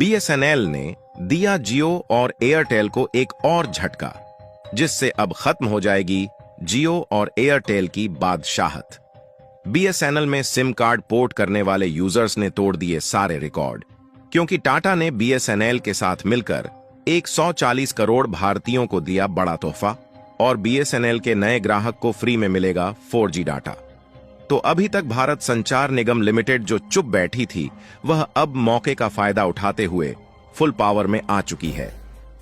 BSNL ने दिया जियो और एयरटेल को एक और झटका, जिससे अब खत्म हो जाएगी जियो और एयरटेल की बादशाहत। बीएसएनएल में सिम कार्ड पोर्ट करने वाले यूजर्स ने तोड़ दिए सारे रिकॉर्ड, क्योंकि टाटा ने बीएसएनएल के साथ मिलकर 140 करोड़ भारतीयों को दिया बड़ा तोहफा और बीएसएनएल के नए ग्राहक को फ्री में मिलेगा 4G डाटा। तो अभी तक भारत संचार निगम लिमिटेड जो चुप बैठी थी, वह अब मौके का फायदा उठाते हुए फुल पावर में आ चुकी है।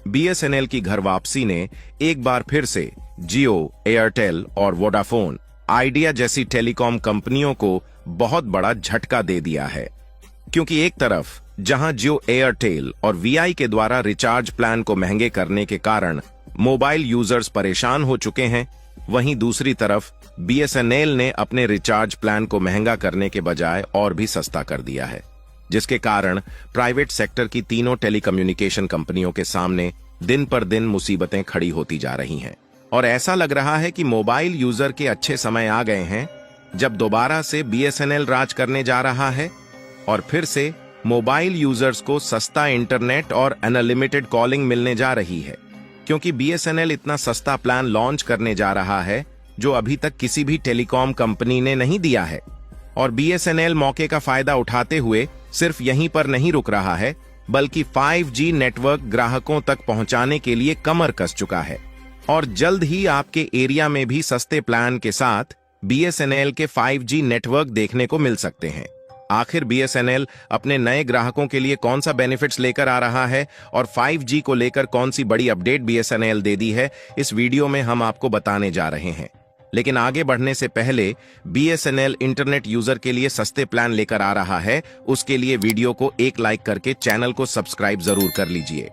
बीएसएनएल की घर वापसी ने एक बार फिर से जियो, एयरटेल और वोडाफोन आइडिया जैसी टेलीकॉम कंपनियों को बहुत बड़ा झटका दे दिया है, क्योंकि एक तरफ जहां जियो, एयरटेल और वीआई के द्वारा रिचार्ज प्लान को महंगे करने के कारण मोबाइल यूजर्स परेशान हो चुके हैं, वहीं दूसरी तरफ बीएसएनएल ने अपने रिचार्ज प्लान को महंगा करने के बजाय और भी सस्ता कर दिया है, जिसके कारण प्राइवेट सेक्टर की तीनों टेलीकम्युनिकेशन कंपनियों के सामने दिन पर दिन मुसीबतें खड़ी होती जा रही हैं। और ऐसा लग रहा है कि मोबाइल यूजर के अच्छे समय आ गए हैं, जब दोबारा से बीएसएनएल राज करने जा रहा है और फिर से मोबाइल यूजर्स को सस्ता इंटरनेट और अनलिमिटेड कॉलिंग मिलने जा रही है, क्योंकि बीएसएनएल इतना सस्ता प्लान लॉन्च करने जा रहा है जो अभी तक किसी भी टेलीकॉम कंपनी ने नहीं दिया है। और बीएसएनएल मौके का फायदा उठाते हुए सिर्फ यहीं पर नहीं रुक रहा है, बल्कि 5G नेटवर्क ग्राहकों तक पहुंचाने के लिए कमर कस चुका है और जल्द ही आपके एरिया में भी सस्ते प्लान के साथ बीएसएनएल के 5G नेटवर्क देखने को मिल सकते हैं। आखिर बीएसएनएल अपने नए ग्राहकों के लिए कौन सा बेनिफिट्स लेकर आ रहा है और 5G को लेकर कौन सी बड़ी अपडेट बीएसएनएल दे दी है, इस वीडियो में हम आपको बताने जा रहे हैं। लेकिन आगे बढ़ने से पहले बीएसएनएल इंटरनेट यूजर के लिए सस्ते प्लान लेकर आ रहा है, उसके लिए वीडियो को एक लाइक करके चैनल को सब्सक्राइब जरूर कर लीजिए,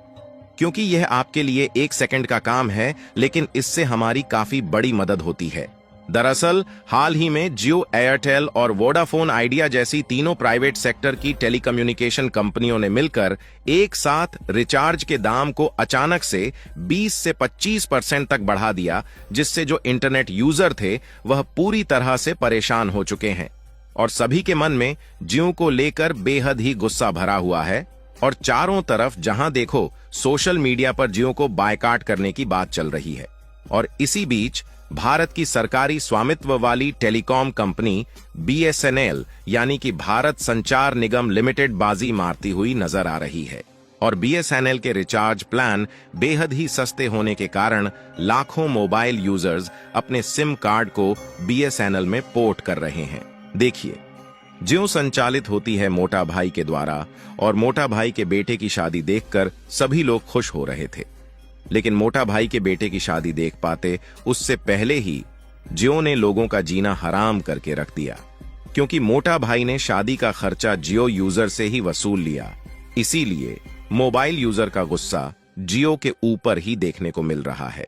क्योंकि यह आपके लिए 1 सेकंड का काम है, लेकिन इससे हमारी काफी बड़ी मदद होती है। दरअसल हाल ही में जियो, एयरटेल और वोडाफोन आइडिया जैसी तीनों प्राइवेट सेक्टर की टेलीकम्युनिकेशन कंपनियों ने मिलकर एक साथ रिचार्ज के दाम को अचानक से 20 से 25% तक बढ़ा दिया, जिससे जो इंटरनेट यूजर थे वह पूरी तरह से परेशान हो चुके हैं और सभी के मन में जियो को लेकर बेहद ही गुस्सा भरा हुआ है और चारों तरफ जहां देखो सोशल मीडिया पर जियो को बायकॉट करने की बात चल रही है। और इसी बीच भारत की सरकारी स्वामित्व वाली टेलीकॉम कंपनी बीएसएनएल यानी कि भारत संचार निगम लिमिटेड बाजी मारती हुई नजर आ रही है और बीएसएनएल के रिचार्ज प्लान बेहद ही सस्ते होने के कारण लाखों मोबाइल यूजर्स अपने सिम कार्ड को बीएसएनएल में पोर्ट कर रहे हैं। देखिए, जियो संचालित होती है मोटा भाई के द्वारा और मोटा भाई के बेटे की शादी देखकर सभी लोग खुश हो रहे थे, लेकिन मोटा भाई के बेटे की शादी देख पाते उससे पहले ही जियो ने लोगों का जीना हराम करके रख दिया, क्योंकि मोटा भाई ने शादी का खर्चा जियो यूजर से ही वसूल लिया। इसीलिए मोबाइल यूजर का गुस्सा जियो के ऊपर ही देखने को मिल रहा है।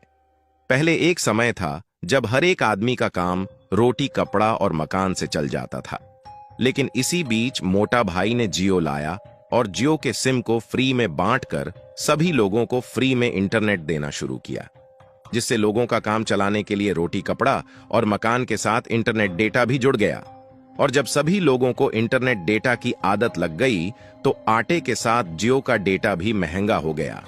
पहले एक समय था जब हर एक आदमी का काम रोटी, कपड़ा और मकान से चल जाता था, लेकिन इसी बीच मोटा भाई ने जियो लाया और जियो के सिम को फ्री में बांटकर सभी लोगों को फ्री में इंटरनेट देना शुरू किया, जिससे लोगों का काम चलाने के लिए रोटी, कपड़ा और मकान के साथ इंटरनेट डेटा भी जुड़ गया। और जब सभी लोगों को इंटरनेट डेटा की आदत लग गई तो आटे के साथ जियो का डेटा भी महंगा हो गया।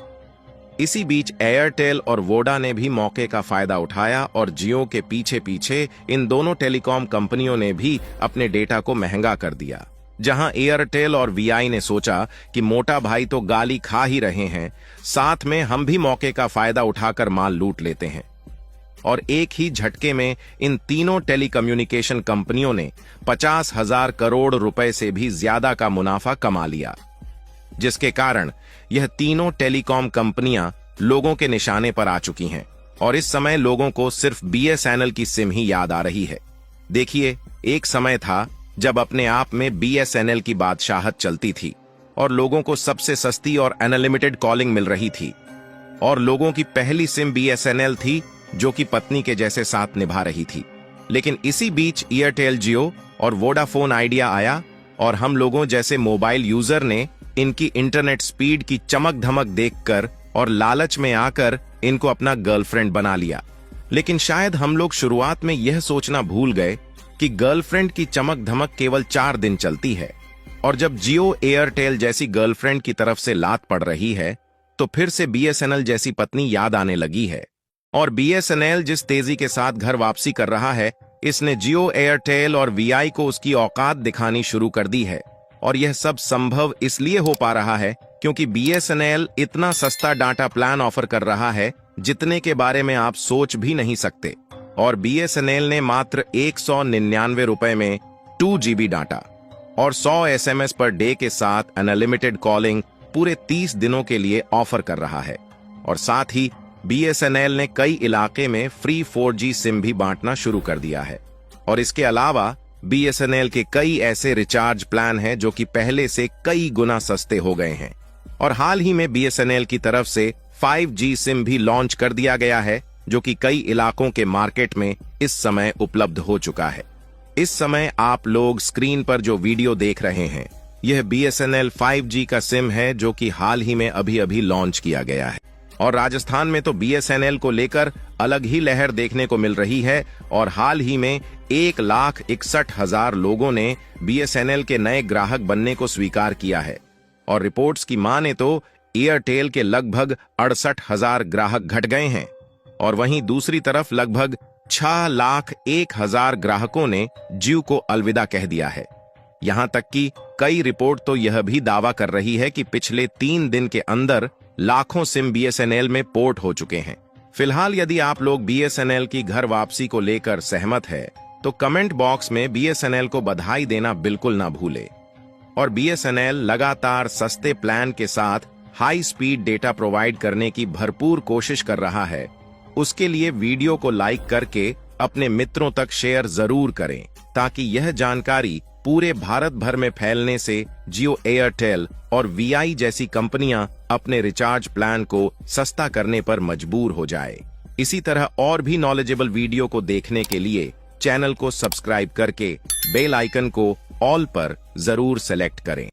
इसी बीच एयरटेल और वोडा ने भी मौके का फायदा उठाया और जियो के पीछे पीछे इन दोनों टेलीकॉम कंपनियों ने भी अपने डेटा को महंगा कर दिया। जहां एयरटेल और वीआई ने सोचा कि मोटा भाई तो गाली खा ही रहे हैं, साथ में हम भी मौके का फायदा उठाकर माल लूट लेते हैं, और एक ही झटके में इन तीनों टेलीकम्युनिकेशन कंपनियों ने 50,000 करोड़ रुपए से भी ज्यादा का मुनाफा कमा लिया, जिसके कारण यह तीनों टेलीकॉम कंपनियां लोगों के निशाने पर आ चुकी हैं और इस समय लोगों को सिर्फ बीएसएनएल की सिम ही याद आ रही है। देखिए, एक समय था जब अपने आप में बीएसएनएल की बादशाहत चलती थी और लोगों को सबसे सस्ती और अनलिमिटेड कॉलिंग मिल रही थी और लोगों की पहली सिम बीएसएनएल थी, जो कि पत्नी के जैसे साथ निभा रही थी। लेकिन इसी बीच एयरटेल, जियो और वोडाफोन आइडिया आया और हम लोगों जैसे मोबाइल यूजर ने इनकी इंटरनेट स्पीड की चमक धमक देखकर और लालच में आकर इनको अपना गर्लफ्रेंड बना लिया। लेकिन शायद हम लोग शुरुआत में यह सोचना भूल गए कि गर्लफ्रेंड की चमक धमक केवल 4 दिन चलती है और जब जियो एयरटेल जैसी गर्लफ्रेंड की तरफ से लात पड़ रही है तो फिर से बीएसएनएल जैसी पत्नी याद आने लगी है। और बीएसएनएल जिस तेजी के साथ घर वापसी कर रहा है, इसने जियो एयरटेल और वीआई को उसकी औकात दिखानी शुरू कर दी है। और यह सब संभव इसलिए हो पा रहा है क्योंकि बीएसएनएल इतना सस्ता डाटा प्लान ऑफर कर रहा है जितने के बारे में आप सोच भी नहीं सकते। और बीएसएनएल ने मात्र 199 रुपए में 2 GB डाटा और 100 SMS पर डे के साथ अनलिमिटेड कॉलिंग पूरे 30 दिनों के लिए ऑफर कर रहा है। और साथ ही बीएसएनएल ने कई इलाके में फ्री 4G सिम भी बांटना शुरू कर दिया है। और इसके अलावा बीएसएनएल के कई ऐसे रिचार्ज प्लान हैं जो कि पहले से कई गुना सस्ते हो गए हैं। और हाल ही में बीएसएनएल की तरफ से 5G सिम भी लॉन्च कर दिया गया है जो कि कई इलाकों के मार्केट में इस समय उपलब्ध हो चुका है। इस समय आप लोग स्क्रीन पर जो वीडियो देख रहे हैं यह बीएसएनएल 5G का सिम है जो कि हाल ही में अभी लॉन्च किया गया है। और राजस्थान में तो बीएसएनएल को लेकर अलग ही लहर देखने को मिल रही है। और हाल ही में 1,61,000 लोगों ने बीएसएनएल के नए ग्राहक बनने को स्वीकार किया है। और रिपोर्ट्स की माने तो एयरटेल के लगभग 68,000 ग्राहक घट गए हैं। और वहीं दूसरी तरफ लगभग 6,01,000 ग्राहकों ने जियो को अलविदा कह दिया है। यहां तक कि कई रिपोर्ट तो यह भी दावा कर रही है कि पिछले 3 दिन के अंदर लाखों सिम बीएसएनएल में पोर्ट हो चुके हैं। फिलहाल यदि आप लोग बीएसएनएल की घर वापसी को लेकर सहमत है तो कमेंट बॉक्स में बीएसएनएल को बधाई देना बिल्कुल ना भूले। और बीएसएनएल लगातार सस्ते प्लान के साथ हाई स्पीड डेटा प्रोवाइड करने की भरपूर कोशिश कर रहा है। उसके लिए वीडियो को लाइक करके अपने मित्रों तक शेयर जरूर करें ताकि यह जानकारी पूरे भारत भर में फैलने से जियो एयरटेल और वीआई जैसी कंपनियां अपने रिचार्ज प्लान को सस्ता करने पर मजबूर हो जाए। इसी तरह और भी नॉलेजेबल वीडियो को देखने के लिए चैनल को सब्सक्राइब करके बेल आइकन को ऑल पर जरूर सेलेक्ट करें।